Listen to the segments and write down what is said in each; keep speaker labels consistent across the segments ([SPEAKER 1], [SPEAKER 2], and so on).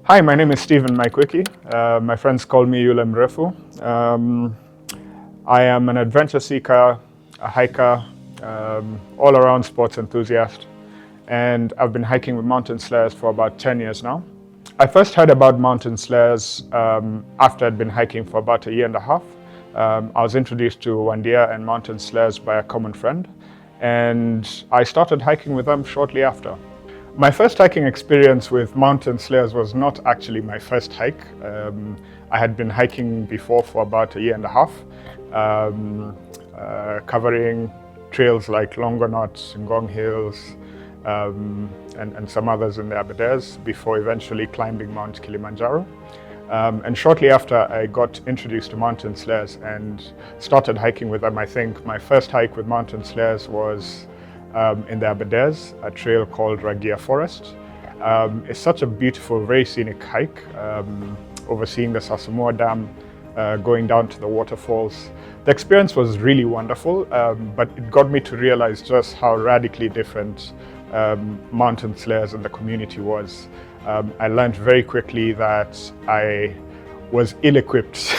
[SPEAKER 1] Hi, my name is Stephen Maikwiki. My friends call me Yule Mrefu. I am an adventure seeker, a hiker, all-around sports enthusiast, and I've been hiking with mountain slayers for about 10 years now. I first heard about mountain slayers after I'd been hiking for about a year and a half. I was introduced to Wandia and mountain slayers by a common friend, and I started hiking with them shortly after. My first hiking experience with mountain slayers was not actually my first hike. I had been hiking before for about a year and a half, covering trails like Longonot, Ngong Hills, and some others in the Aberdares before eventually climbing Mount Kilimanjaro. And shortly after, I got introduced to mountain slayers and started hiking with them. I think my first hike with mountain slayers was in the Aberdares, a trail called Ragia Forest. It's such a beautiful, very scenic hike, overseeing the Sasamoa Dam, going down to the waterfalls. The experience was really wonderful, but it got me to realize just how radically different mountain slayers and the community was. I learned very quickly that I was ill-equipped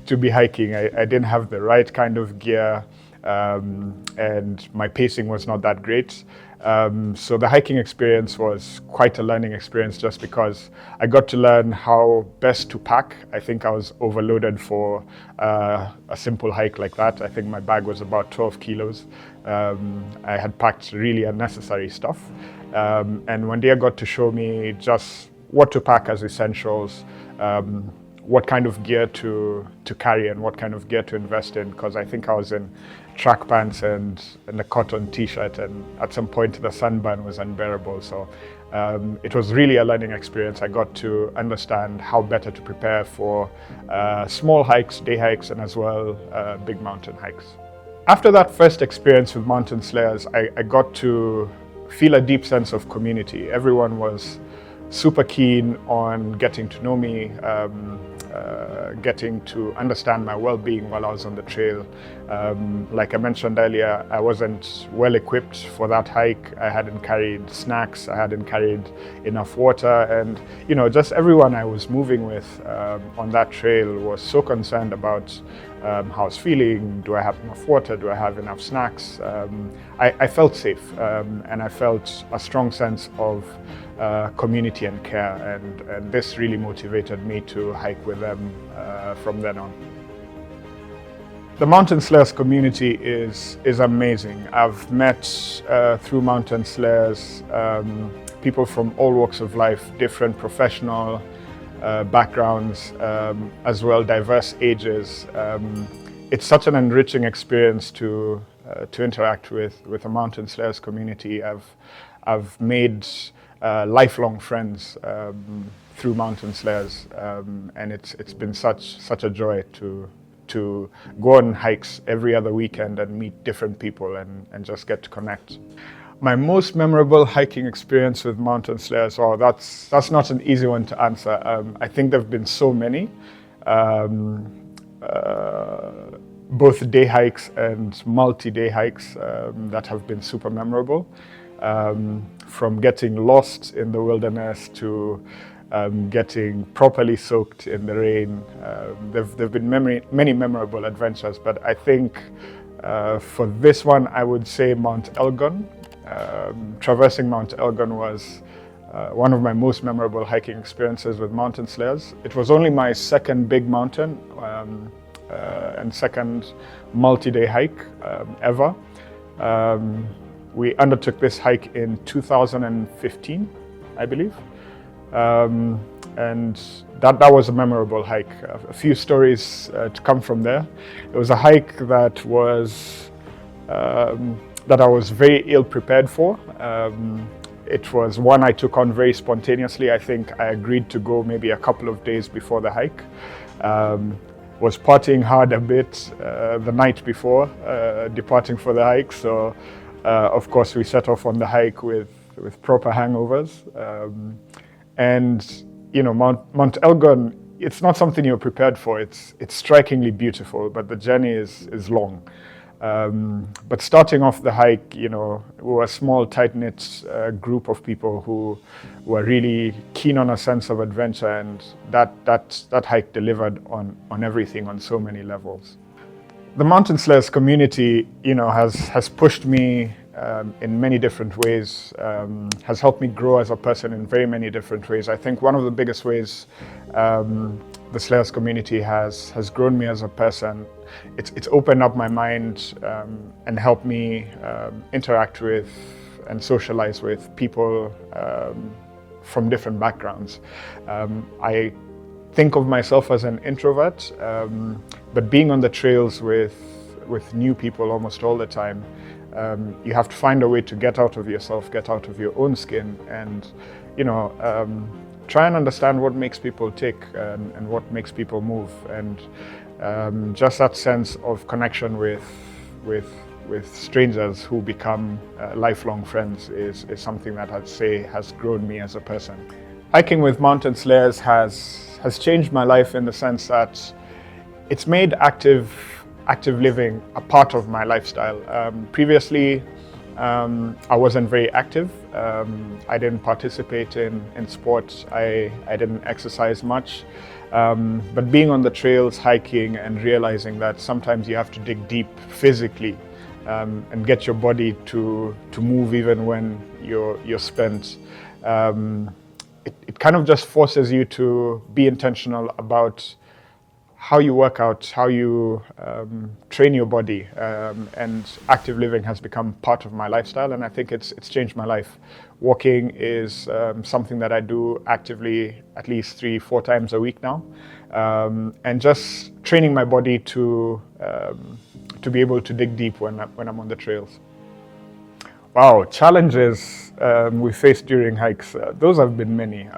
[SPEAKER 1] to be hiking. I didn't have the right kind of gear, and my pacing was not that great. So the hiking experience was quite a learning experience just because I got to learn how best to pack. I think I was overloaded for a simple hike like that. I think my bag was about 12 kilos. I had packed really unnecessary stuff. And Wandia got to show me just what to pack as essentials, what kind of gear to carry and what kind of gear to invest in, because I think I was in track pants and a cotton t-shirt, and at some point the sunburn was unbearable. So it was really a learning experience. I got to understand how better to prepare for small hikes, day hikes, and as well big mountain hikes. After that first experience with mountain slayers, I got to feel a deep sense of community. Everyone was super keen on getting to know me, getting to understand my well-being while I was on the trail. Like I mentioned earlier, I wasn't well equipped for that hike. I hadn't carried snacks, I hadn't carried enough water, and just everyone I was moving with on that trail was so concerned about how I was feeling. Do I have enough water? Do I have enough snacks? I felt safe, and I felt a strong sense of community and care, and this really motivated me to hike with them from then on. The mountain slayers community is amazing. I've met through mountain slayers people from all walks of life, different professional backgrounds, as well diverse ages. It's such an enriching experience to interact with a mountain slayers community. I've made lifelong friends through mountain slayers, and it's been such a joy to go on hikes every other weekend and meet different people and just get to connect. My most memorable hiking experience with mountain slayers, that's not an easy one to answer. I think there have been so many, both day hikes and multi-day hikes that have been super memorable. From getting lost in the wilderness to getting properly soaked in the rain. There've been many memorable adventures, but I think for this one I would say Mount Elgon. Traversing Mount Elgon was one of my most memorable hiking experiences with mountain slayers. It was only my second big mountain and second multi-day hike ever. We undertook this hike in 2015, I believe. And that was a memorable hike. A few stories to come from there. It was a hike that I was was very ill prepared for. It was one I took on very spontaneously. I think I agreed to go maybe a couple of days before the hike. Was partying hard a bit the night before departing for the hike. So of course we set off on the hike with proper hangovers. And Mount Elgon, it's not something you're prepared for. It's strikingly beautiful, but the journey is long. But starting off the hike, we were a small, tight-knit group of people who were really keen on a sense of adventure, and that hike delivered on everything on so many levels. The Mountain Slayers community, has pushed me in many different ways, has helped me grow as a person in very many different ways. I think one of the biggest ways the Slayers community has grown me as a person, it's opened up my mind and helped me interact with and socialize with people from different backgrounds. I think of myself as an introvert, but being on the trails with new people almost all the time, you have to find a way to get out of yourself, get out of your own skin, and try and understand what makes people tick and what makes people move, and just that sense of connection with strangers who become lifelong friends is something that I'd say has grown me as a person. Hiking with Mountain Slayers has changed my life in the sense that it's made active living a part of my lifestyle. Previously, I wasn't very active. I didn't participate in sports. I didn't exercise much. But being on the trails, hiking, and realizing that sometimes you have to dig deep physically and get your body to move even when you're spent. It kind of just forces you to be intentional about how you work out, how you train your body, and active living has become part of my lifestyle, and I think it's changed my life. Walking is something that I do actively at least 3-4 times a week now, and just training my body to be able to dig deep when I'm on the trails. Wow, challenges we faced during hikes. Those have been many.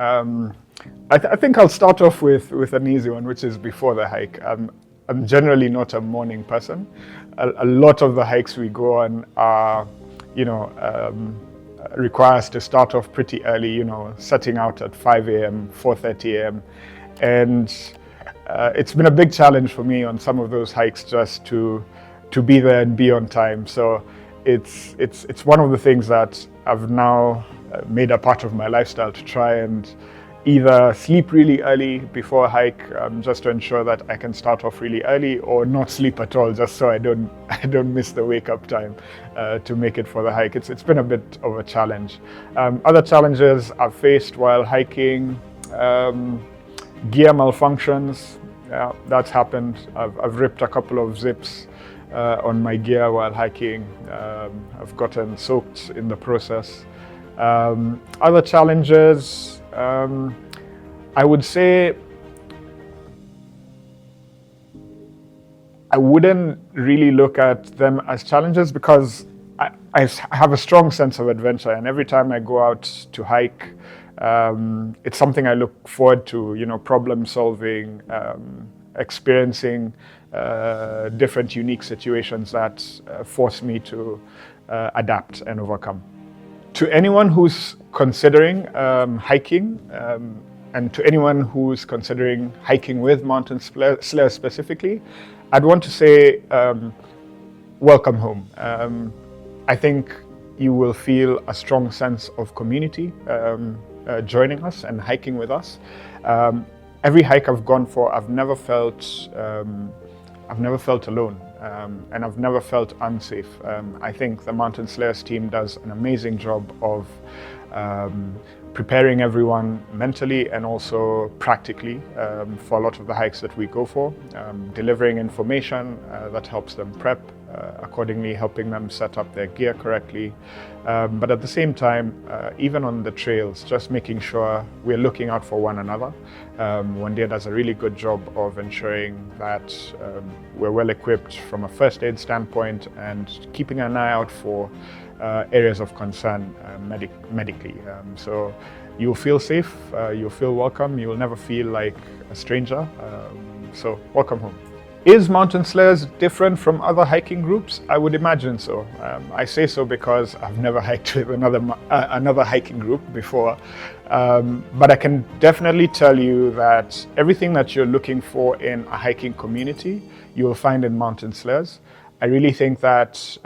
[SPEAKER 1] I think I'll start off with an easy one, which is before the hike. I'm generally not a morning person. A lot of the hikes we go on are, require us to start off pretty early, setting out at 5 a.m., 4:30 a.m. And it's been a big challenge for me on some of those hikes just to be there and be on time. So it's one of the things that I've now made a part of my lifestyle, to try and either sleep really early before a hike, just to ensure that I can start off really early, or not sleep at all, just so I don't miss the wake up time to make it for the hike. It's been a bit of a challenge. Other challenges I've faced while hiking, gear malfunctions. Yeah, that's happened. I've ripped a couple of zips on my gear while hiking. I've gotten soaked in the process. Other challenges, I would say I wouldn't really look at them as challenges, because I have a strong sense of adventure, and every time I go out to hike, it's something I look forward to, problem solving, experiencing different unique situations that force me to adapt and overcome. To anyone who's considering hiking, and to anyone who's considering hiking with Mountain Slayers specifically, I'd want to say welcome home. I think you will feel a strong sense of community joining us and hiking with us. Every hike I've gone for, I've never felt alone, and I've never felt unsafe. I think the Mountain Slayers team does an amazing job of preparing everyone mentally and also practically for a lot of the hikes that we go for, delivering information that helps them prep accordingly, helping them set up their gear correctly. But at the same time, even on the trails, just making sure we're looking out for one another. Wandia does a really good job of ensuring that we're well equipped from a first aid standpoint and keeping an eye out for areas of concern medically. So you'll feel safe, you'll feel welcome, you'll never feel like a stranger. So welcome home. Is Mountain Slayers different from other hiking groups? I would imagine so. I say so because I've never hiked with another hiking group before. But I can definitely tell you that everything that you're looking for in a hiking community, you'll find in Mountain Slayers. I really think that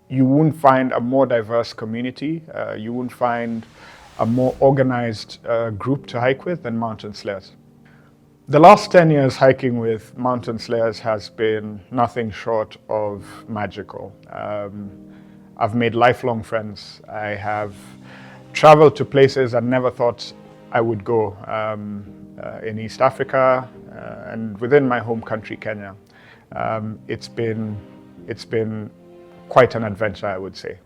[SPEAKER 1] you won't find a more diverse community. You won't find a more organized group to hike with than mountain slayers. The last 10 years hiking with mountain slayers has been nothing short of magical. I've made lifelong friends. I have traveled to places I never thought I would go in East Africa and within my home country, Kenya. It's been quite an adventure, I would say.